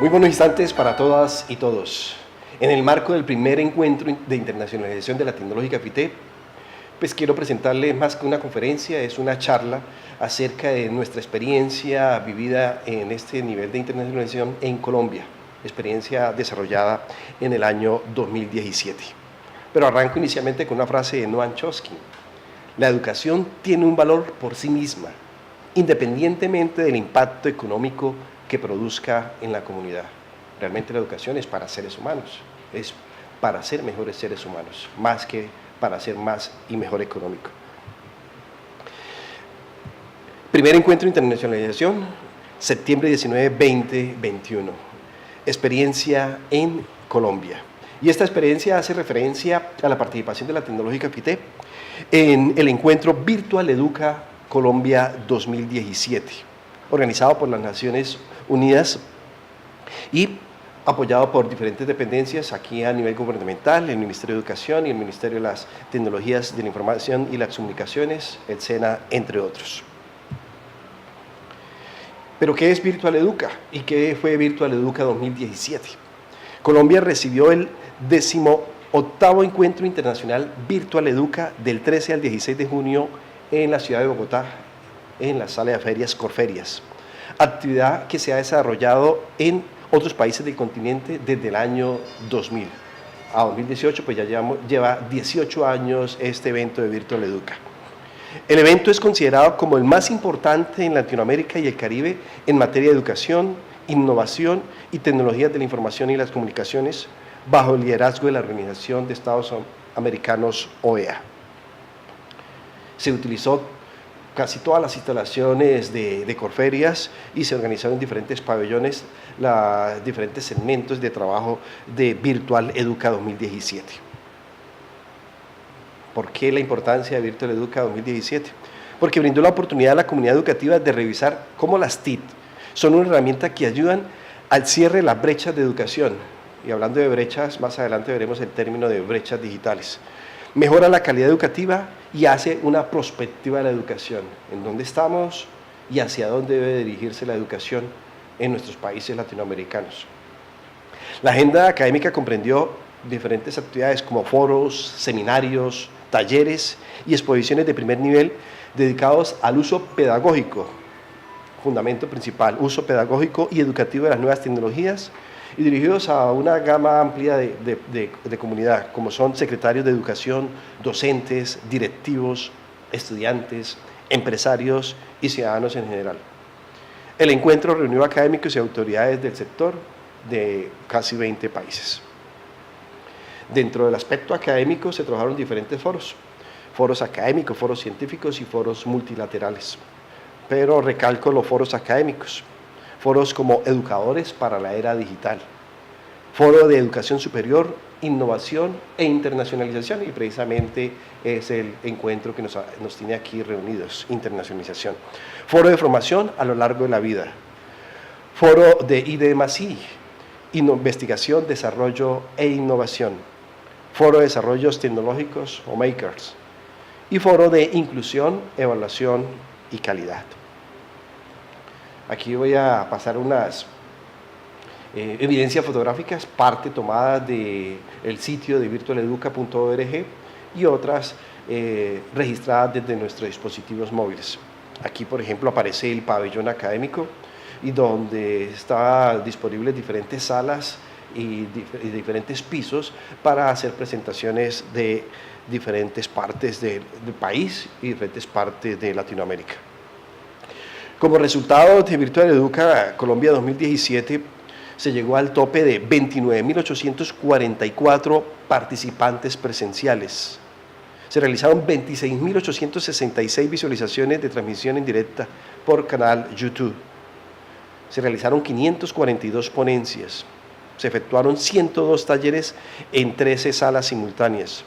Muy buenos instantes para todas y todos. En el marco del primer encuentro de internacionalización de la tecnológica FITEP, pues quiero presentarles más que una conferencia, es una charla acerca de nuestra experiencia vivida en este nivel de internacionalización en Colombia, experiencia desarrollada en el año 2017. Pero arranco inicialmente con una frase de Noam Chomsky: la educación tiene un valor por sí misma, independientemente del impacto económico que produzca en la comunidad. Realmente la educación es para seres humanos, es para ser mejores seres humanos, más que para ser más y mejor económico. Primer encuentro de internacionalización, septiembre 19, 2021. Experiencia en Colombia. Y esta experiencia hace referencia a la participación de la tecnológica FITEP en el encuentro Virtual Educa Colombia 2017, organizado por las Naciones Unidas y apoyado por diferentes dependencias aquí a nivel gubernamental, el Ministerio de Educación y el Ministerio de las Tecnologías de la Información y las Comunicaciones, el SENA, entre otros. ¿Pero qué es Virtual Educa y qué fue Virtual Educa 2017? Colombia recibió el 18º Encuentro Internacional Virtual Educa del 13 al 16 de junio en la ciudad de Bogotá, en la sala de ferias Corferias, actividad que se ha desarrollado en otros países del continente desde el año 2000 a 2018, pues ya lleva 18 años este evento de Virtual Educa. El evento es considerado como el más importante en Latinoamérica y el Caribe en materia de educación, innovación y tecnologías de la información y las comunicaciones, bajo el liderazgo de la Organización de Estados Americanos, OEA. Se utilizó casi todas las instalaciones de Corferias y se organizaron en diferentes pabellones los diferentes segmentos de trabajo de Virtual Educa 2017. ¿Por qué la importancia de Virtual Educa 2017? Porque brindó la oportunidad a la comunidad educativa de revisar cómo las TIC son una herramienta que ayudan al cierre de las brechas de educación. Y hablando de brechas, más adelante veremos el término de brechas digitales. Mejora la calidad educativa y hace una prospectiva de la educación, en dónde estamos y hacia dónde debe dirigirse la educación en nuestros países latinoamericanos. La agenda académica comprendió diferentes actividades como foros, seminarios, talleres y exposiciones de primer nivel dedicados al uso pedagógico, fundamento principal, uso pedagógico y educativo de las nuevas tecnologías, y dirigidos a una gama amplia de comunidad, como son secretarios de educación, docentes, directivos, estudiantes, empresarios y ciudadanos en general. El encuentro reunió académicos y autoridades del sector de casi 20 países. Dentro del aspecto académico se trabajaron diferentes foros académicos, foros científicos y foros multilaterales, pero recalco los foros académicos. Foros como Educadores para la Era Digital, Foro de Educación Superior, Innovación e Internacionalización, y precisamente es el encuentro que nos tiene aquí reunidos, internacionalización. Foro de Formación a lo largo de la vida, Foro de I+I, Investigación, Desarrollo e Innovación, Foro de Desarrollos Tecnológicos o Makers, y Foro de Inclusión, Evaluación y Calidad. Aquí voy a pasar unas evidencias fotográficas, parte tomada del sitio de virtualeduca.org y otras registradas desde nuestros dispositivos móviles. Aquí, por ejemplo, aparece el pabellón académico y donde están disponibles diferentes salas y diferentes pisos para hacer presentaciones de diferentes partes del país y diferentes partes de Latinoamérica. Como resultado de Virtual Educa Colombia 2017, se llegó al tope de 29.844 participantes presenciales. Se realizaron 26.866 visualizaciones de transmisión en directa por canal YouTube. Se realizaron 542 ponencias. Se efectuaron 102 talleres en 13 salas simultáneas.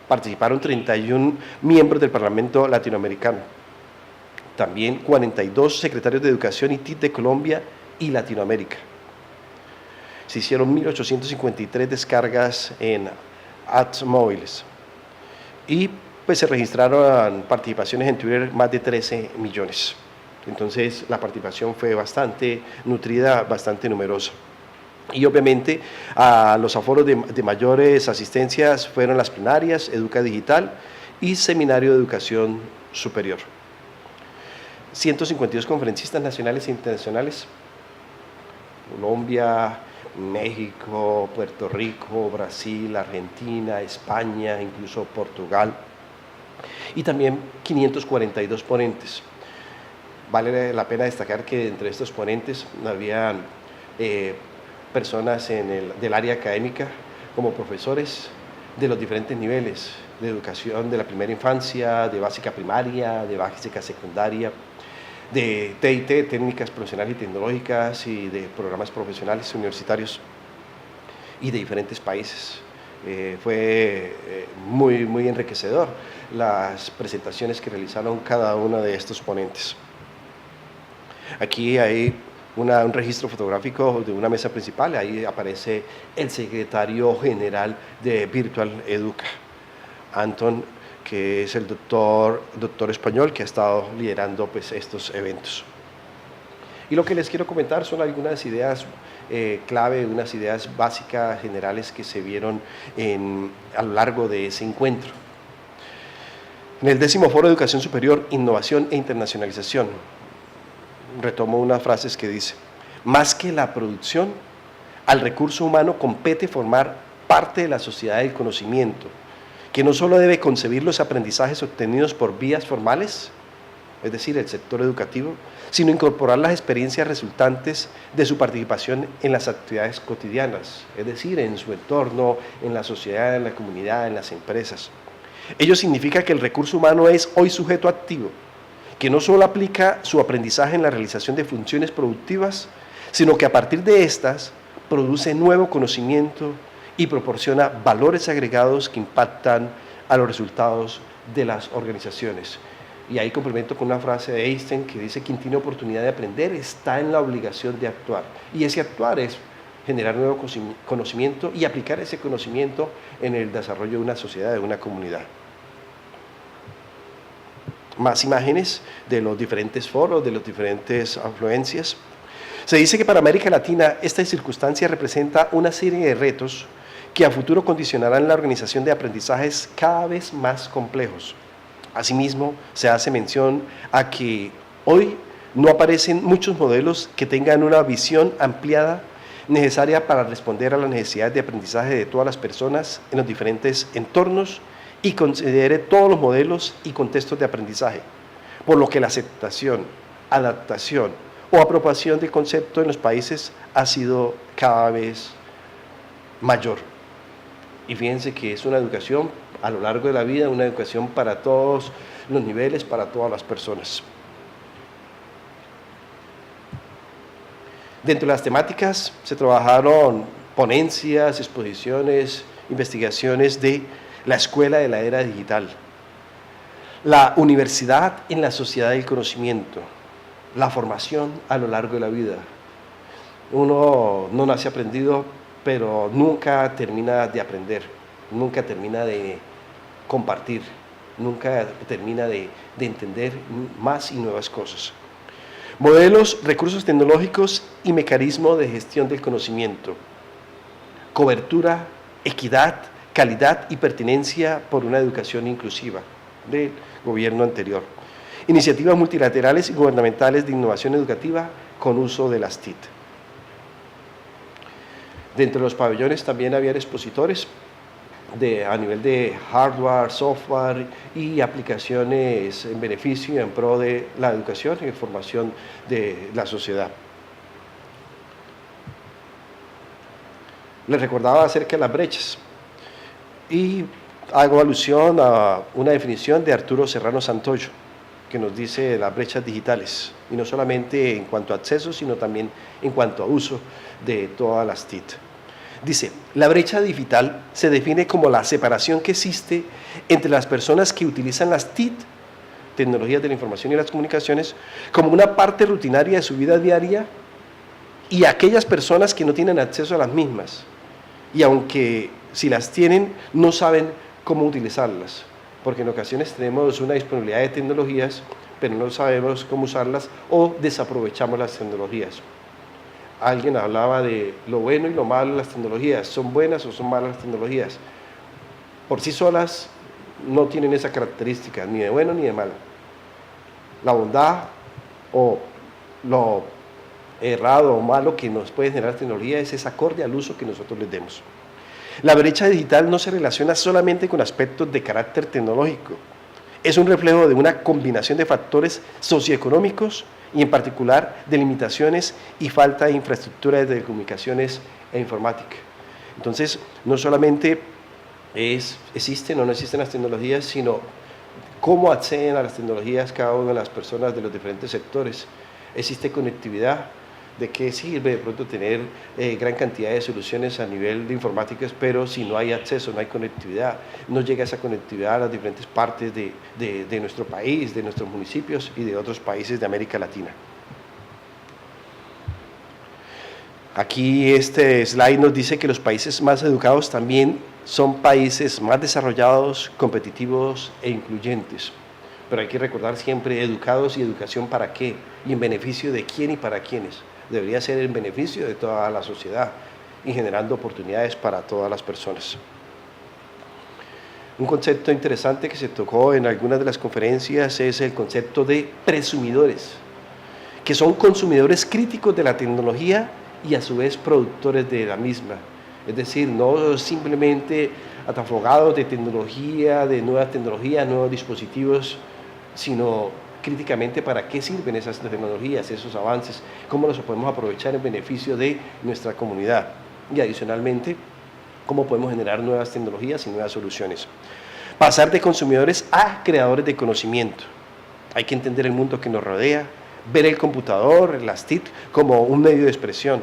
Participaron 31 miembros del Parlamento Latinoamericano. También 42 secretarios de Educación y TIC de Colombia y Latinoamérica. Se hicieron 1.853 descargas en apps móviles. Y pues se registraron participaciones en Twitter más de 13 millones. Entonces la participación fue bastante nutrida, bastante numerosa. Y obviamente a los aforos de mayores asistencias fueron las plenarias, Educa Digital y Seminario de Educación Superior. 152 conferencistas nacionales e internacionales, Colombia, México, Puerto Rico, Brasil, Argentina, España, incluso Portugal, y también 542 ponentes. Vale la pena destacar que entre estos ponentes había personas del área académica, como profesores de los diferentes niveles de educación, de la primera infancia, de básica primaria, de básica secundaria, de TIT, técnicas profesionales y tecnológicas, y de programas profesionales universitarios, y de diferentes países. Fue muy enriquecedor las presentaciones que realizaron cada uno de estos ponentes. Aquí hay un registro fotográfico de una mesa principal, ahí aparece el secretario general de Virtual Educa, Anton, que es el doctor español que ha estado liderando pues, estos eventos. Y lo que les quiero comentar son algunas ideas clave, unas ideas básicas, generales, que se vieron a lo largo de ese encuentro. En el 10º Foro de Educación Superior, Innovación e Internacionalización, retomo unas frases que dice: más que la producción, al recurso humano compete formar parte de la sociedad del conocimiento, que no solo debe concebir los aprendizajes obtenidos por vías formales, es decir, el sector educativo, sino incorporar las experiencias resultantes de su participación en las actividades cotidianas, es decir, en su entorno, en la sociedad, en la comunidad, en las empresas. Ello significa que el recurso humano es hoy sujeto activo, que no solo aplica su aprendizaje en la realización de funciones productivas, sino que a partir de estas produce nuevo conocimiento y proporciona valores agregados que impactan a los resultados de las organizaciones. Y ahí complemento con una frase de Einstein que dice: quien tiene oportunidad de aprender está en la obligación de actuar. Y ese actuar es generar nuevo conocimiento y aplicar ese conocimiento en el desarrollo de una sociedad, de una comunidad. Más imágenes de los diferentes foros, de las diferentes afluencias. Se dice que para América Latina esta circunstancia representa una serie de retos que a futuro condicionarán la organización de aprendizajes cada vez más complejos. Asimismo, se hace mención a que hoy no aparecen muchos modelos que tengan una visión ampliada necesaria para responder a las necesidades de aprendizaje de todas las personas en los diferentes entornos y considere todos los modelos y contextos de aprendizaje, por lo que la aceptación, adaptación o apropiación del concepto en los países ha sido cada vez mayor. Y fíjense que es una educación a lo largo de la vida, una educación para todos los niveles, para todas las personas. Dentro de las temáticas se trabajaron ponencias, exposiciones, investigaciones de la escuela de la era digital, la universidad en la sociedad del conocimiento, la formación a lo largo de la vida. Uno no nace aprendido, pero nunca termina de aprender, nunca termina de compartir, nunca termina de entender más y nuevas cosas. Modelos, recursos tecnológicos y mecanismos de gestión del conocimiento. Cobertura, equidad, calidad y pertinencia por una educación inclusiva del gobierno anterior. Iniciativas multilaterales y gubernamentales de innovación educativa con uso de las TIC. Dentro de los pabellones también había expositores a nivel de hardware, software y aplicaciones en beneficio y en pro de la educación y formación de la sociedad. Les recordaba acerca de las brechas y hago alusión a una definición de Arturo Serrano Santoyo, que nos dice las brechas digitales, y no solamente en cuanto a acceso, sino también en cuanto a uso de todas las TIC. Dice: la brecha digital se define como la separación que existe entre las personas que utilizan las TIC, tecnologías de la información y las comunicaciones, como una parte rutinaria de su vida diaria, y aquellas personas que no tienen acceso a las mismas, y aunque si las tienen, no saben cómo utilizarlas, porque en ocasiones tenemos una disponibilidad de tecnologías pero no sabemos cómo usarlas o desaprovechamos las tecnologías. Alguien hablaba de lo bueno y lo malo de las tecnologías. ¿Son buenas o son malas las tecnologías? Por sí solas no tienen esa característica, ni de bueno ni de malo. La bondad o lo errado o malo que nos puede generar tecnología es acorde al uso que nosotros les demos. La brecha digital no se relaciona solamente con aspectos de carácter tecnológico, es un reflejo de una combinación de factores socioeconómicos y en particular de limitaciones y falta de infraestructura de telecomunicaciones e informática. Entonces, no solamente existen o no existen las tecnologías, sino cómo acceden a las tecnologías cada una de las personas de los diferentes sectores. Existe conectividad. ¿De qué sirve de pronto tener gran cantidad de soluciones a nivel de informáticas, pero si no hay acceso, no hay conectividad, no llega esa conectividad a las diferentes partes de nuestro país, de nuestros municipios y de otros países de América Latina? Aquí este slide nos dice que los países más educados también son países más desarrollados, competitivos e incluyentes. Pero hay que recordar siempre educados y educación para qué y en beneficio de quién y para quiénes. Debería ser en beneficio de toda la sociedad y generando oportunidades para todas las personas. Un concepto interesante que se tocó en algunas de las conferencias es el concepto de presumidores, que son consumidores críticos de la tecnología y a su vez productores de la misma. Es decir, no simplemente atafogados de tecnología, de nuevos dispositivos, sino críticamente para qué sirven esas tecnologías, esos avances, cómo los podemos aprovechar en beneficio de nuestra comunidad y adicionalmente cómo podemos generar nuevas tecnologías y nuevas soluciones. Pasar de consumidores a creadores de conocimiento. Hay que entender el mundo que nos rodea, ver el computador, las TIC como un medio de expresión,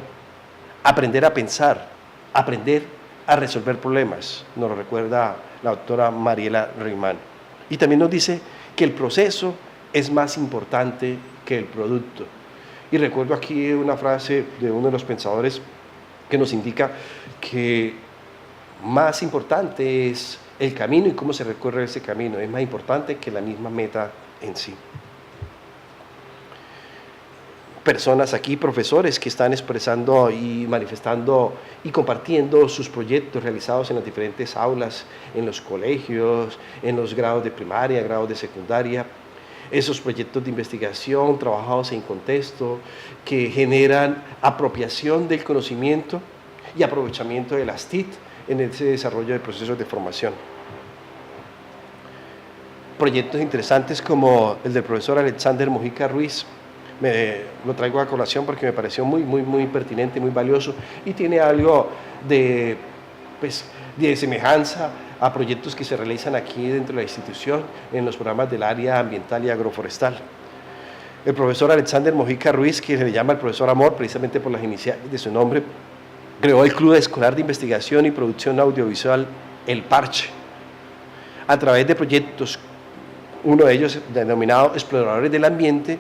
aprender a pensar, aprender a resolver problemas, nos lo recuerda la doctora Mariela Riemann. Y también nos dice que el proceso es más importante que el producto. Y recuerdo aquí una frase de uno de los pensadores que nos indica que más importante es el camino y cómo se recorre ese camino, es más importante que la misma meta en sí. Personas aquí, profesores, que están expresando y manifestando y compartiendo sus proyectos realizados en las diferentes aulas, en los colegios, en los grados de primaria, grados de secundaria, esos proyectos de investigación trabajados en contexto que generan apropiación del conocimiento y aprovechamiento de las TIC en ese desarrollo de procesos de formación. Proyectos interesantes como el del profesor Alexander Mojica Ruiz, lo traigo a colación porque me pareció muy pertinente, muy valioso y tiene algo de semejanza a proyectos que se realizan aquí dentro de la institución en los programas del área ambiental y agroforestal. El profesor Alexander Mojica Ruiz, que se le llama el profesor Amor, precisamente por las iniciales de su nombre, creó el Club Escolar de Investigación y Producción Audiovisual El Parche, a través de proyectos, uno de ellos denominado Exploradores del Ambiente.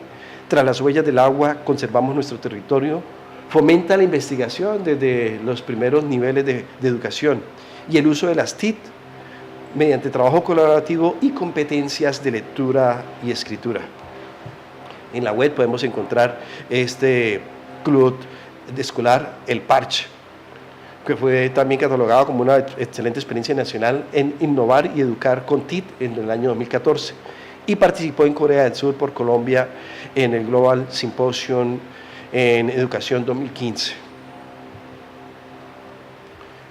Tras las huellas del agua, conservamos nuestro territorio, fomenta la investigación desde los primeros niveles de educación y el uso de las TIC mediante trabajo colaborativo y competencias de lectura y escritura. En la web podemos encontrar este club escolar El Parche, que fue también catalogado como una excelente experiencia nacional en innovar y educar con TIC en el año 2014 y participó en Corea del Sur por Colombia en el Global Symposium en Educación 2015.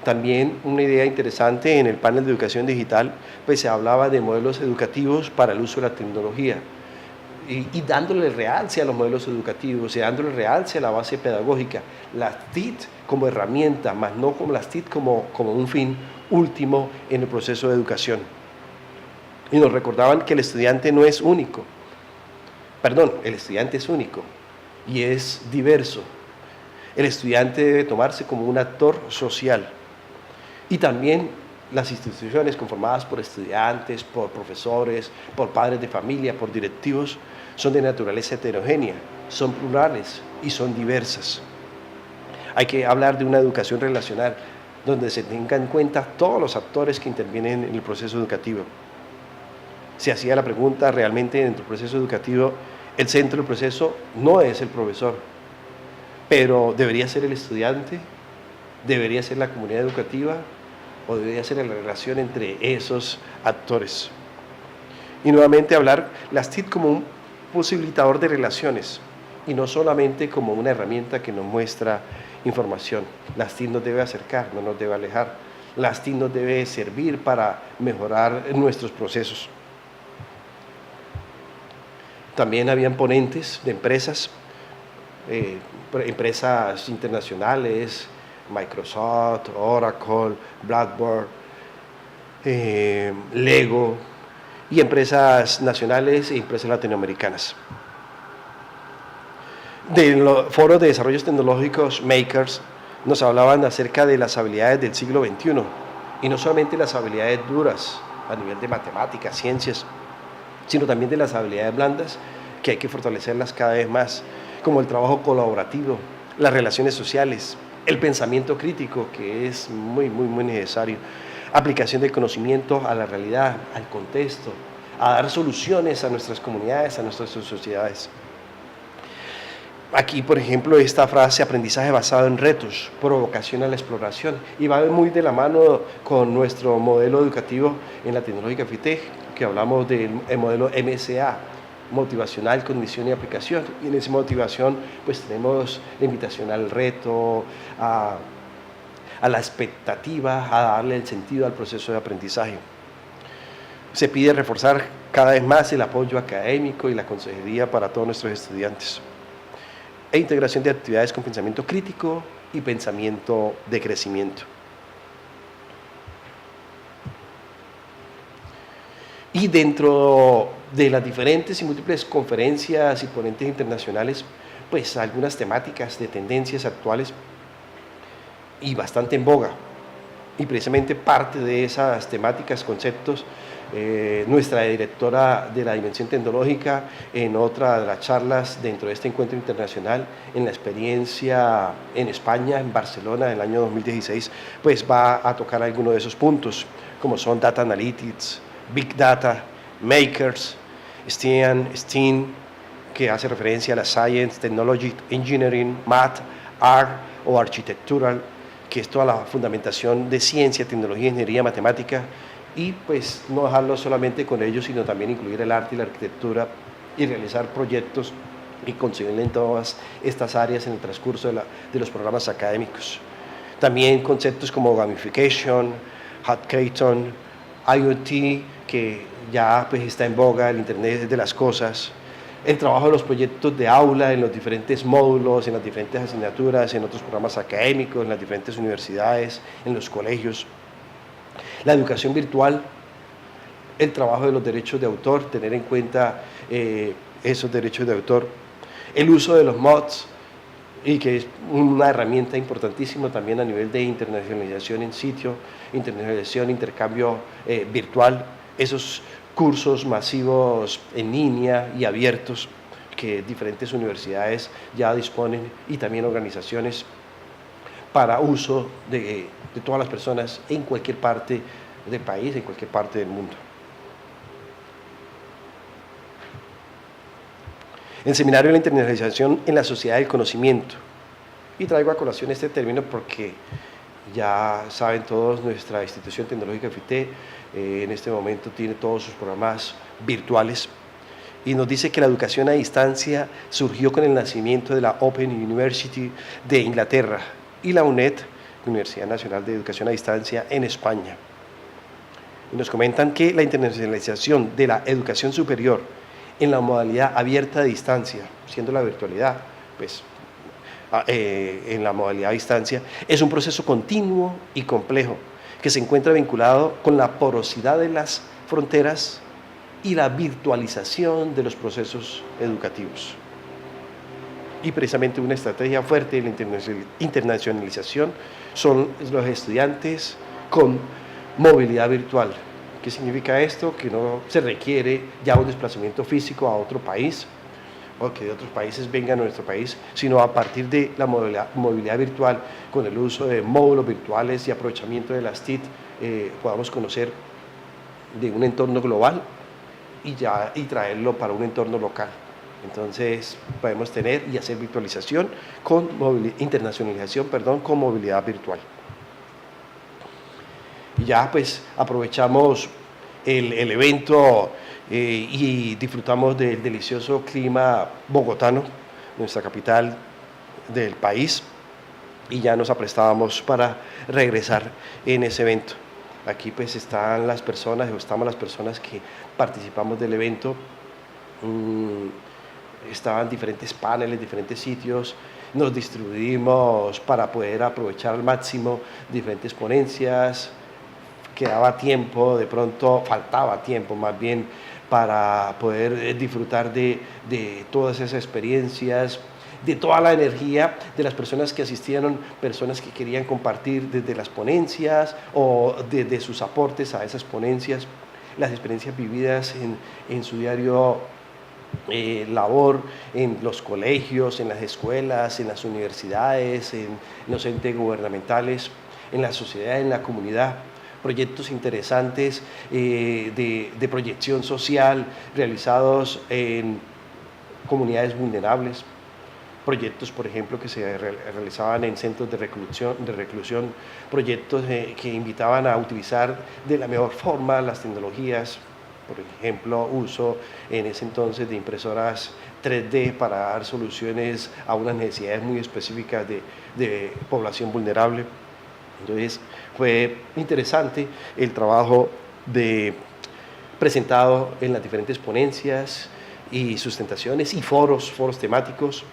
También una idea interesante en el panel de educación digital, pues se hablaba de modelos educativos para el uso de la tecnología y dándole realce a los modelos educativos y dándole realce a la base pedagógica, las TIC como herramienta, más no como las TIC como un fin último en el proceso de educación. Y nos recordaban que el estudiante no es único, el estudiante es único y es diverso. El estudiante debe tomarse como un actor social. Y también las instituciones conformadas por estudiantes, por profesores, por padres de familia, por directivos, son de naturaleza heterogénea, son plurales y son diversas. Hay que hablar de una educación relacional donde se tengan en cuenta todos los actores que intervienen en el proceso educativo. se hacía la pregunta, realmente dentro del proceso educativo, el centro del proceso no es el profesor, pero debería ser el estudiante, debería ser la comunidad educativa o debería ser la relación entre esos actores. Y nuevamente hablar las TIC como un posibilitador de relaciones y no solamente como una herramienta que nos muestra información. Las TIC nos debe acercar, no nos debe alejar. Las TIC nos debe servir para mejorar nuestros procesos. También habían ponentes de empresas, empresas internacionales, Microsoft, Oracle, Blackboard, Lego, y empresas nacionales e empresas latinoamericanas. De los foros de desarrollos tecnológicos, Makers, nos hablaban acerca de las habilidades del siglo XXI, y no solamente las habilidades duras a nivel de matemáticas, ciencias, sino también de las habilidades blandas, que hay que fortalecerlas cada vez más, como el trabajo colaborativo, las relaciones sociales, el pensamiento crítico, que es muy necesario, aplicación del conocimiento a la realidad, al contexto, a dar soluciones a nuestras comunidades, a nuestras sociedades. Aquí, por ejemplo, esta frase, aprendizaje basado en retos, provocación a la exploración, y va muy de la mano con nuestro modelo educativo en la Tecnológica FITEC, que hablamos del modelo MSA, motivacional, cognición y aplicación, y en esa motivación pues tenemos la invitación al reto, a la expectativa, a darle el sentido al proceso de aprendizaje. Se pide reforzar cada vez más el apoyo académico y la consejería para todos nuestros estudiantes, e integración de actividades con pensamiento crítico y pensamiento de crecimiento. Y dentro de las diferentes y múltiples conferencias y ponentes internacionales, pues algunas temáticas de tendencias actuales y bastante en boga. Y precisamente parte de esas temáticas, conceptos, nuestra directora de la Dimensión Tecnológica, en otra de las charlas dentro de este encuentro internacional, en la experiencia en España, en Barcelona, en el año 2016, pues va a tocar algunos de esos puntos, como son Data Analytics, Big Data, Makers, STEAM, que hace referencia a la Science, Technology, Engineering, Math, Art o Architectural, que es toda la fundamentación de ciencia, tecnología, ingeniería, matemática, y pues no dejarlo solamente con ellos, sino también incluir el arte y la arquitectura y realizar proyectos y conseguir en todas estas áreas en el transcurso de los programas académicos. También conceptos como gamification, hackathon, IoT, que ya pues está en boga, el Internet de las cosas, el trabajo de los proyectos de aula en los diferentes módulos, en las diferentes asignaturas, en otros programas académicos, en las diferentes universidades, en los colegios, la educación virtual, el trabajo de los derechos de autor, tener en cuenta esos derechos de autor, el uso de los mods, y que es una herramienta importantísima también a nivel de internacionalización en sitio, internacionalización, intercambio virtual, esos cursos masivos en línea y abiertos que diferentes universidades ya disponen y también organizaciones para uso de todas las personas en cualquier parte del país, en cualquier parte del mundo. El seminario de la internacionalización en la sociedad del conocimiento. Y traigo a colación este término porque ya saben todos, nuestra institución tecnológica FITE en este momento tiene todos sus programas virtuales y nos dice que la educación a distancia surgió con el nacimiento de la Open University de Inglaterra y la UNED, Universidad Nacional de Educación a Distancia en España. Y nos comentan que la internacionalización de la educación superior en la modalidad abierta a distancia, siendo la virtualidad, pues en la modalidad a distancia, es un proceso continuo y complejo que se encuentra vinculado con la porosidad de las fronteras y la virtualización de los procesos educativos. Y precisamente una estrategia fuerte de la internacionalización son los estudiantes con movilidad virtual. ¿Qué significa esto? Que no se requiere ya un desplazamiento físico a otro país, o que de otros países vengan a nuestro país, sino a partir de la movilidad virtual, con el uso de módulos virtuales y aprovechamiento de las TIC, podamos conocer de un entorno global y traerlo para un entorno local. Entonces podemos tener y hacer virtualización con internacionalización, perdón, con movilidad virtual. Y ya pues aprovechamos el evento y disfrutamos del delicioso clima bogotano, nuestra capital del país, y ya nos aprestábamos para regresar en ese evento. Aquí pues están las personas, o estamos las personas que participamos del evento. Estaban diferentes paneles, diferentes sitios, nos distribuimos para poder aprovechar al máximo diferentes ponencias, quedaba tiempo, de pronto faltaba tiempo más bien para poder disfrutar de todas esas experiencias, de toda la energía de las personas que asistieron, personas que querían compartir desde las ponencias o desde sus aportes a esas ponencias, las experiencias vividas en su diario labor en los colegios, en las escuelas, en las universidades, en los entes gubernamentales, en la sociedad, en la comunidad. Proyectos interesantes de proyección social realizados en comunidades vulnerables, proyectos, por ejemplo, que se realizaban en centros de reclusión, proyectos que invitaban a utilizar de la mejor forma las tecnologías, por ejemplo, uso en ese entonces de impresoras 3D para dar soluciones a unas necesidades muy específicas de población vulnerable. Entonces fue interesante el trabajo presentado en las diferentes ponencias y sustentaciones y foros temáticos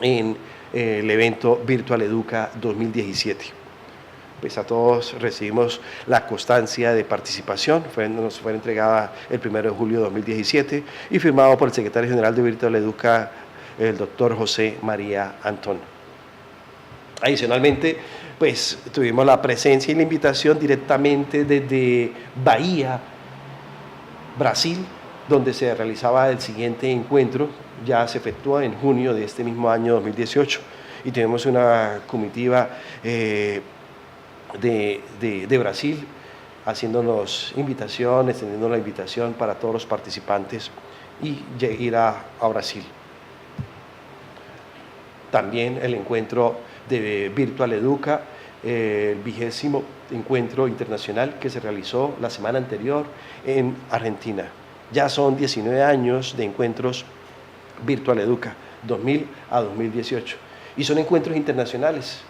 en el evento Virtual Educa 2017. Pues a todos recibimos la constancia de participación, nos fue entregada el 1 de julio de 2017 y firmado por el secretario general de Virtual Educa, el doctor José María Antón. Adicionalmente, pues tuvimos la presencia y la invitación directamente desde Bahía, Brasil, donde se realizaba el siguiente encuentro, ya se efectúa en junio de este mismo año 2018, y tenemos una comitiva de Brasil haciéndonos invitación, extendiendo la invitación para todos los participantes y ir a Brasil. También el encuentro de Virtual Educa, el 20º encuentro internacional que se realizó la semana anterior en Argentina. Ya son 19 años de encuentros Virtual Educa, 2000 a 2018, y son encuentros internacionales.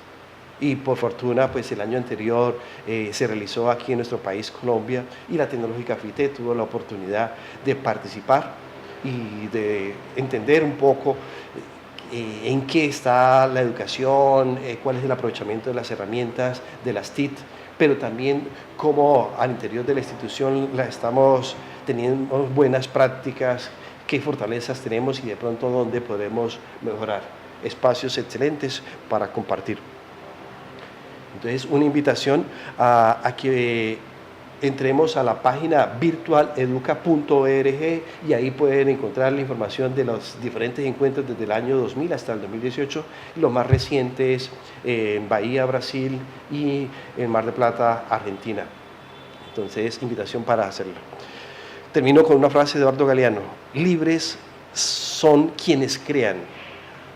Y por fortuna, pues el año anterior se realizó aquí en nuestro país, Colombia, y la Tecnológica FITED tuvo la oportunidad de participar y de entender un poco en qué está la educación, cuál es el aprovechamiento de las herramientas de las TIC, pero también cómo al interior de la institución estamos teniendo buenas prácticas, qué fortalezas tenemos y de pronto dónde podemos mejorar. Espacios excelentes para compartir. Entonces, una invitación a que entremos a la página virtualeduca.org y ahí pueden encontrar la información de los diferentes encuentros desde el año 2000 hasta el 2018, y los más recientes en Bahía, Brasil, y en Mar del Plata, Argentina. Entonces, invitación para hacerlo. Termino con una frase de Eduardo Galeano: libres son quienes crean,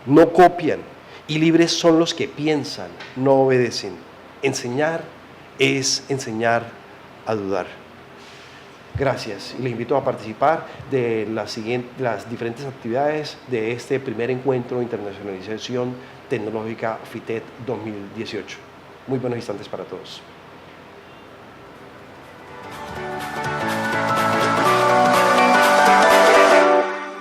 no copian, y libres son los que piensan, no obedecen. Enseñar es enseñar a dudar. Gracias, y les invito a participar de las diferentes actividades de este primer encuentro de internacionalización tecnológica FITED 2018. Muy buenos instantes para todos.